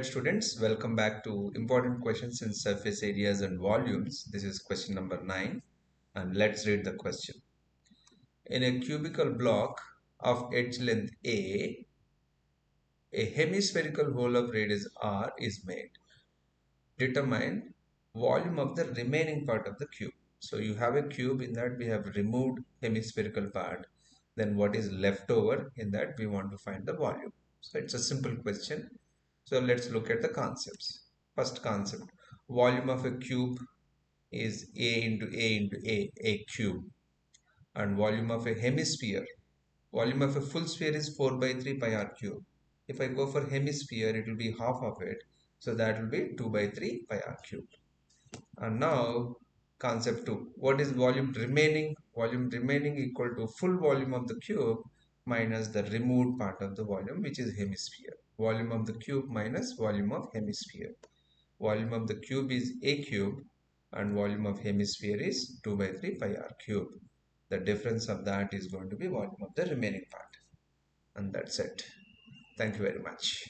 students, welcome back to important questions in surface areas and volumes. This is question number 9 and let's read the question. In a cubical block of edge length A hemispherical hole of radius R is made. Determine volume of the remaining part of the cube. So you have a cube, in that we have removed hemispherical part. Then what is left over, in that we want to find the volume. So it's a simple question. So let's look at the concepts. First concept, volume of a cube is A into A cube. And volume of a hemisphere, volume of a full sphere is 4 by 3 pi r cube. If I go for hemisphere, it will be half of it. So that will be 2 by 3 pi r cube. And now concept 2, what is volume remaining? Volume remaining equal to full volume of the cube minus the removed part of the volume, which is hemisphere. Volume of the cube minus volume of hemisphere. Volume of the cube is A cube and volume of hemisphere is 2 by 3 pi r cube. The difference of that is going to be volume of the remaining part. And that's it. Thank you very much.